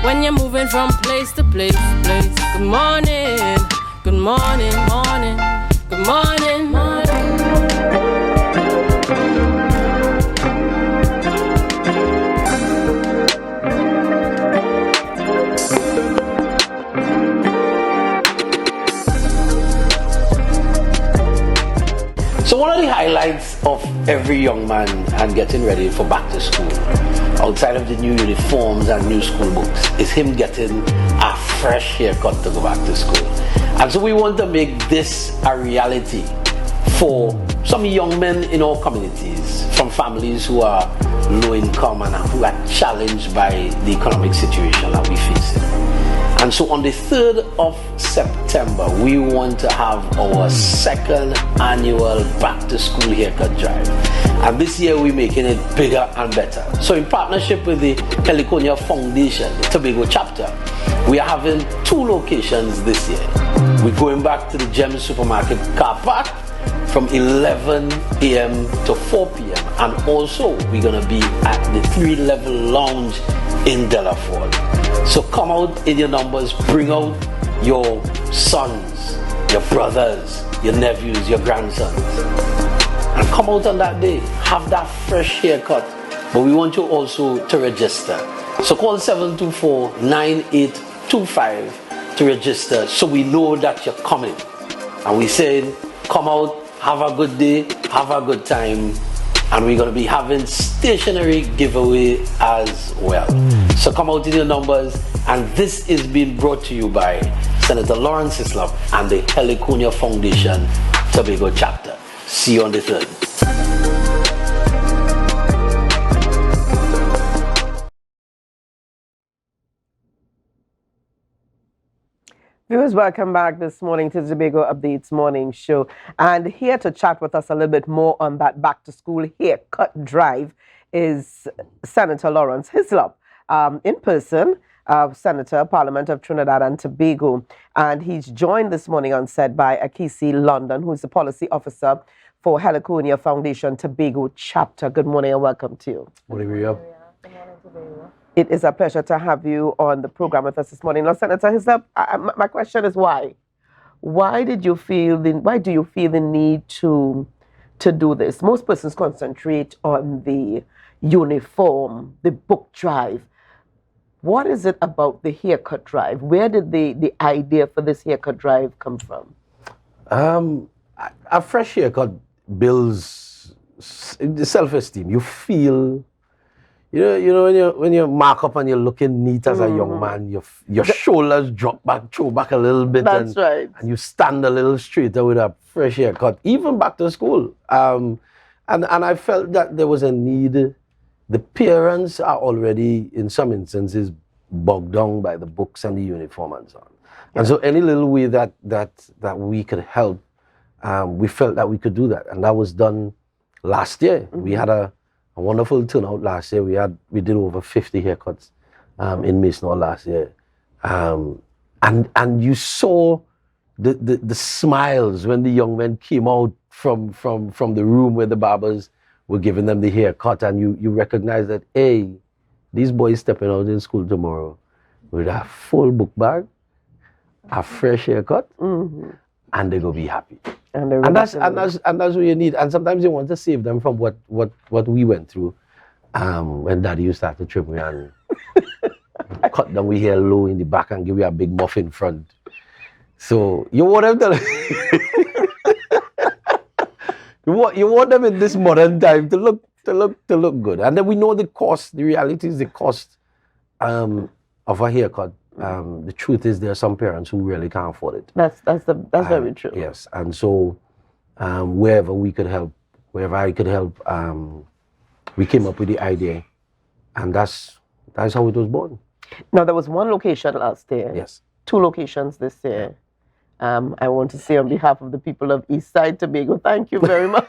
when you're moving from place to place. Good morning, good morning, morning, good morning, morning. So one of the highlights of every young man and getting ready for back to school, outside of the new uniforms and new school books, is him getting a fresh haircut to go back to school. And so we want to make this a reality for some young men in our communities, from families who are low income and who are challenged by the economic situation that we face. And so on the 3rd of September, we want to have our second annual back to school haircut drive. And this year we're making it bigger and better. So in partnership with the Heliconia Foundation, the Tobago chapter, we are having 2 locations this year. We're going back to the Gem Supermarket car park from 11 a.m. to 4 p.m. And also we're going to be at the 3-level lounge in Delaford. So come out in your numbers, bring out your sons, your brothers, your nephews, your grandsons, and come out on that day, have that fresh haircut. But we want you also to register. So call 724-9825 to register so we know that you're coming. And we say, come out, have a good day, have a good time. And we're going to be having stationery giveaway as well. So come out in your numbers. And this is being brought to you by Senator Laurence Hislop and the Heliconia Foundation Tobago chapter. See you on the 3rd. Viewers, welcome back this morning to the Tobago Updates Morning Show. And here to chat with us a little bit more on that back to school haircut drive is Senator Laurence Hislop, in person, Senator, Parliament of Trinidad and Tobago. And he's joined this morning on set by Akissi London, who's the policy officer for Heliconia Foundation Tobago chapter. Good morning and welcome to you. Morning, Rhea. Good morning, Tobago. It is a pleasure to have you on the program with us this morning. Now, Senator Hislop, my question is why? Why do you feel the need to do this? Most persons concentrate on the uniform, the book drive. What is it about the haircut drive? Where did the idea for this haircut drive come from? A fresh haircut builds the self-esteem. You feel, you know when you mark up and you're looking neat as a young man, your shoulders drop back, throw back a little bit. That's right. And you stand a little straighter with a fresh haircut, even back to school. And I felt that there was a need. The parents are already, in some instances, bogged down by the books and the uniform and so on. Yeah. And so any little way that we could help, we felt that we could do that. And that was done last year. Mm-hmm. We had a wonderful turnout last year. We did over 50 haircuts in Mason Hall last year. And you saw the smiles when the young men came out from the room where the barbers were giving them the haircut, and you recognize that, hey, these boys stepping out in school tomorrow with a full book bag, a fresh haircut, and they're gonna be happy. And that's what you need. And sometimes you want to save them from what we went through when Daddy used to have to trim me and cut down we hair low in the back and give you a big muff in front. So you want them to you want them in this modern time to look good. And then we know the cost. The reality is the cost of a haircut. The truth is there are some parents who really can't afford it. That's very true. Yes, and so wherever I could help, we came up with the idea, and that's how it was born. Now there was one location last year. Yes. 2 locations this year. I want to say on behalf of the people of Eastside Tobago, thank you very much.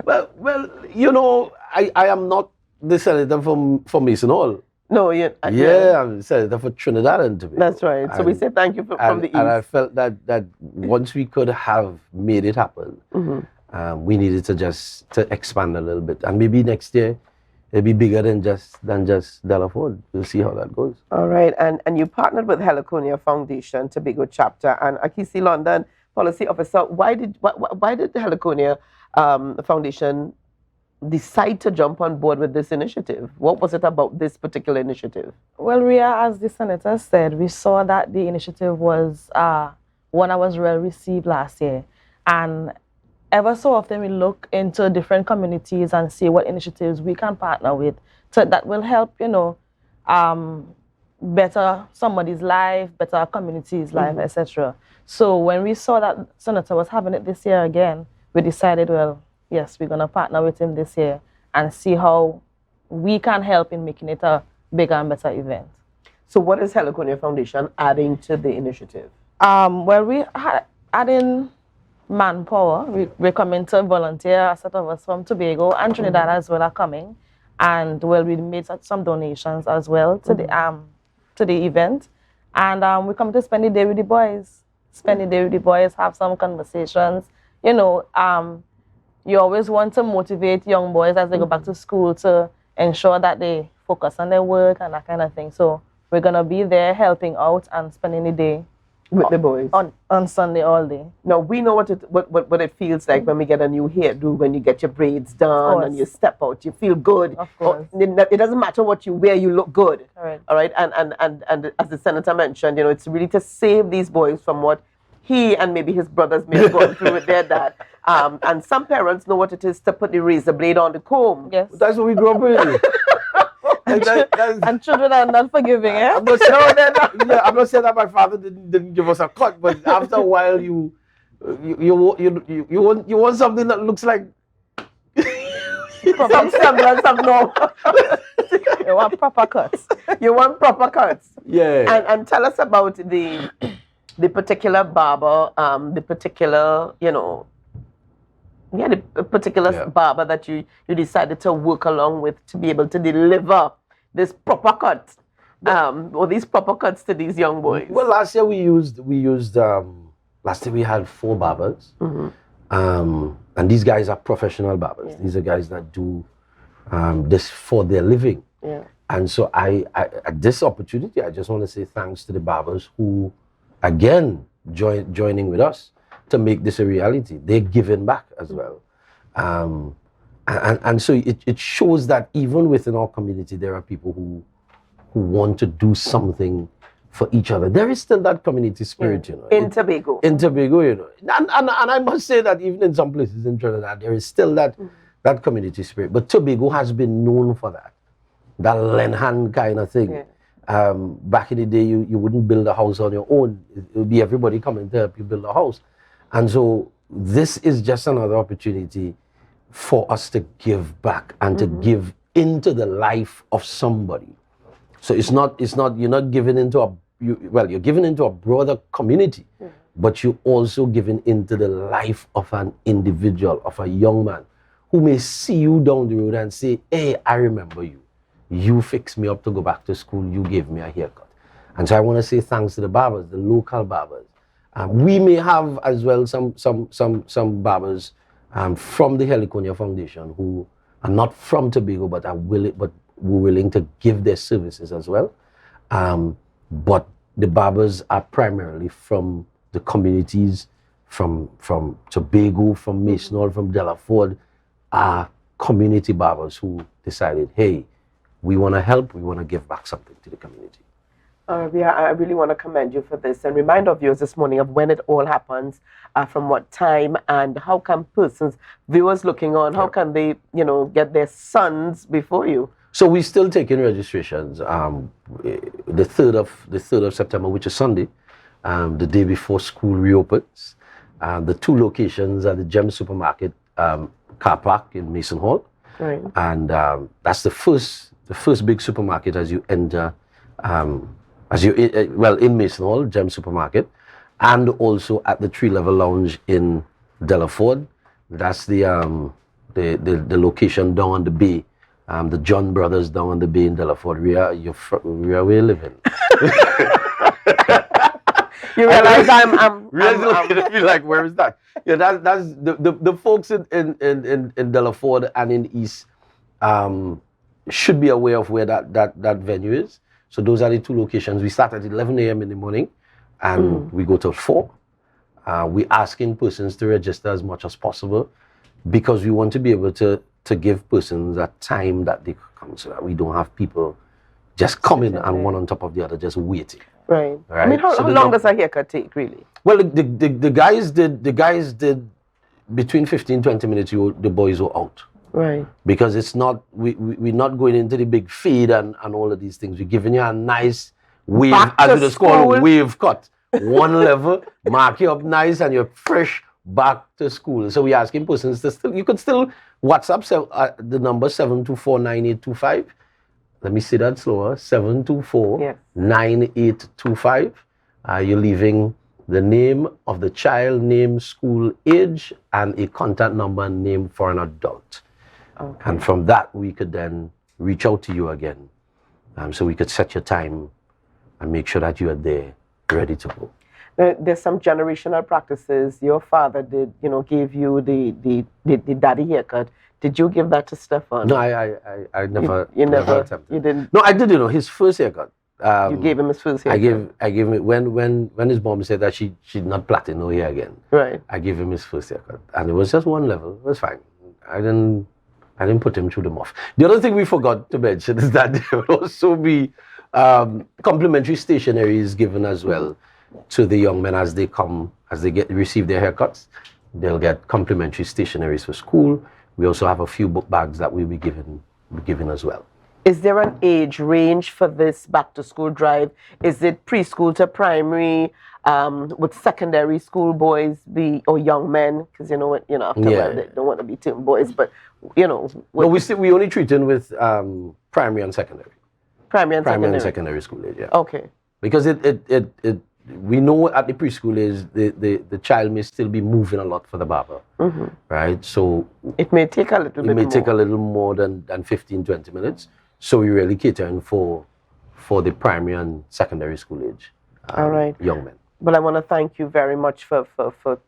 well, you know, I am not the senator from Mason Hall. No, I'm senator for Trinidad and Tobago. That's right. So we say thank you from the East. And I felt that once we could have made it happen, we needed to expand a little bit. And maybe next year it'll be bigger than just Delaford. We'll see how that goes. All right, and you partnered with Heliconia Foundation, Tobago chapter, and Akissi London, policy officer. Why did the Heliconia Foundation decide to jump on board with this initiative? What was it about this particular initiative? Well, Rhea, as the senator said, we saw that the initiative was one that was well received last year. And ever so often we look into different communities and see what initiatives we can partner with that will help, better somebody's life, better our community's life, etc. So when we saw that Senator was having it this year again, we decided, well, yes, we're going to partner with him this year and see how we can help in making it a bigger and better event. So what is Heliconia Foundation adding to the initiative? Well, we are adding manpower. We're coming to volunteer. A set of us from Tobago and Trinidad as well are coming. And, well, we made some donations as well to the event. And we come to spend the day with the boys. Spend the day with the boys, have some conversations. You know, you always want to motivate young boys as they go back to school to ensure that they focus on their work and that kind of thing. So we're going to be there helping out and spending the day with the boys on Sunday all day. Now we know what it feels like when we get a new hairdo, when you get your braids done and you step out, you feel good. Of course. It doesn't matter what you wear, you look good. Correct. All right. And as the senator mentioned, you know, it's really to save these boys from what he and maybe his brothers may have gone through with their dad. And some parents know what it is to put the razor blade on the comb. Yes. That's what we grew up with. And children are not forgiving, eh? I'm not saying that my father didn't give us a cut, but after a while you want something that looks like some semblance of normal. You want proper cuts. You want proper cuts. Yeah. And tell us about the particular barber, the particular, barber that you decided to work along with to be able to deliver this proper cut, or these proper cuts to these young boys. Well, last year last year we had 4 barbers, and these guys are professional barbers. These are guys that do this for their living. Yeah. And so I at this opportunity, I just want to say thanks to the barbers who, again, joining with us to make this a reality. They're giving back as well. And so it shows that even within our community, there are people who want to do something for each other. There is still that community spirit, In Tobago. In Tobago, And I must say that even in some places in Trinidad, there is still that community spirit. But Tobago has been known for that lend hand kind of thing. Yeah. Back in the day, you wouldn't build a house on your own. It would be everybody coming to help you build a house. And so this is just another opportunity for us to give back and to give into the life of somebody. So it's not you're not giving into you're giving into a broader community, but you're also giving into the life of an individual, of a young man who may see you down the road and say, hey, I remember you. You fixed me up to go back to school. You gave me a haircut. And so I want to say thanks to the barbers, the local barbers. We may have as well some barbers from the Heliconia Foundation who are not from Tobago but were willing to give their services as well. But the barbers are primarily from the communities, from Tobago, from Mason Hall, from Delaford, are community barbers who decided, hey, we want to help, we want to give back something to the community. I really want to commend you for this and remind our viewers this morning of when it all happens, from what time, and how can viewers looking on, how can they, get their sons before you? So we're still taking registrations. The 3rd of September, which is Sunday, the day before school reopens. The 2 locations are the Gem Supermarket car park in Mason Hall, right. And that's the first big supermarket as you enter. In Mason Hall, Gem Supermarket, and also at the 3-level lounge in Delaford. That's the location down on the bay. The John Brothers down on the bay in Delaford. Rhea, where you living? You realize I'm looking at me like, where is that? Yeah, that's the folks in Delaford and in East. should be aware of where that venue is. So those are the two locations. We start at 11 a.m. in the morning, and we go till 4. We're asking persons to register as much as possible because we want to be able to give persons a time that they come, so that we don't have people just coming and one on top of the other just waiting. Right. Right? I mean, how long does a haircut take, really? Well, the guys did between 15-20 minutes. The boys were out. Right. Because it's not we're not going into the big fade and all of these things. We're giving you a nice wave, as it is called, wave cut. One level, mark you up nice, and you're fresh back to school. So we're asking persons to you could still WhatsApp the number 7249825. Let me say that slower. 7249825. You're leaving the name of the child, name, school, age, and a contact number and name for an adult. Okay. And from that, we could then reach out to you again. So we could set your time and make sure that you are there, ready to go. There's some generational practices. Your father did, gave you the daddy haircut. Did you give that to Stefan? No, I never. You never attempted. You didn't. No, I did. His first haircut. You gave him his first haircut. I gave him when his mom said that she'd not plaited no hair again. Right. I gave him his first haircut, and it was just one level. It was fine. I didn't put him through the muff. The other thing we forgot to mention is that there will also be complimentary stationaries given as well to the young men as they receive their haircuts. They'll get complimentary stationaries for school. We also have a few book bags that we'll be given as well. Is there an age range for this back to school drive? Is it preschool to primary? Would secondary school boys or young men? Because they don't want to be termed boys, but No, we only treat them with primary and secondary. Primary and secondary school age, yeah. Okay. Because we know at the preschool age the child may still be moving a lot for the barber, right? So it may take a little bit more. It may take a little more than 15-20 minutes. So we're really catering for the primary and secondary school age young men. Well, I want to thank you very much for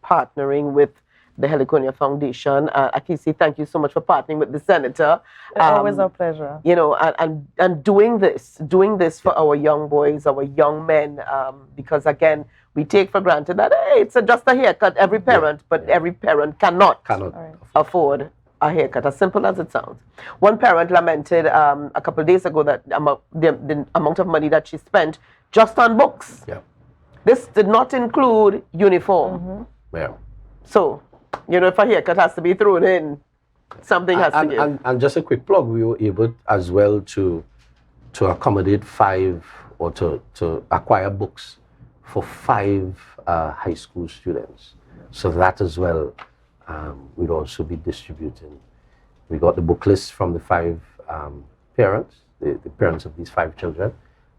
partnering with the Heliconia Foundation. Akissi, thank you so much for partnering with the Senator. Always a pleasure. And doing this for our young boys, our young men, because again, we take for granted that, hey, it's just a haircut, every parent, but every parent cannot afford a haircut, as simple as it sounds. One parent lamented a couple of days ago that the amount of money that she spent just on books. Yeah. This did not include uniform. Yeah. So, if a haircut has to be thrown in, something has to give. And just a quick plug, we were able as well to accommodate 5 or to acquire books for 5 high school students. So that as well, we'd also be distributing. We got the book list from the 5 parents, the parents of these 5 children,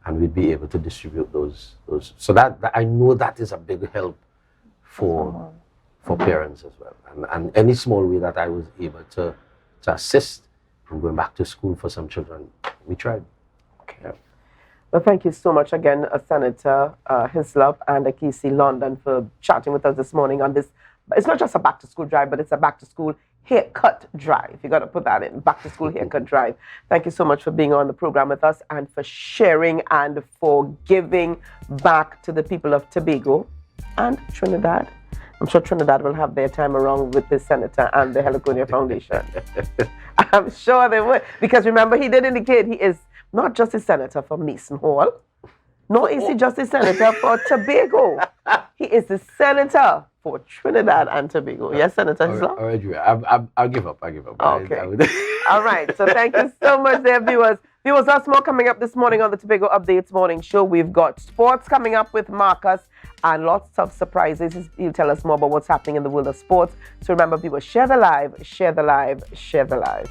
and we'd be able to distribute those. So that I know that is a big help for parents as well. And any small way that I was able to assist in going back to school for some children, we tried. Okay. Yeah. Well, thank you so much again, Senator Hislop and Akissi London, for chatting with us this morning on this. It's not just a back-to-school drive, but it's a back-to-school haircut drive. You got to put that in, back-to-school haircut drive. Thank you so much for being on the program with us and for sharing and for giving back to the people of Tobago and Trinidad. I'm sure Trinidad will have their time around with the Senator and the Heliconia Foundation. I'm sure they would. Because remember, he did indicate he is not just a senator for Mason Hall, nor is he just a senator for Tobago. He is the senator for Trinidad and Tobago. Yes, Senator Hislop? All right, I'll give up. Okay. All right. So thank you so much there, viewers. Viewers, lots more coming up this morning on the Tobago Updates Morning Show. We've got sports coming up with Marcus and lots of surprises. He'll tell us more about what's happening in the world of sports. So remember, viewers, share the live, share the live, share the live.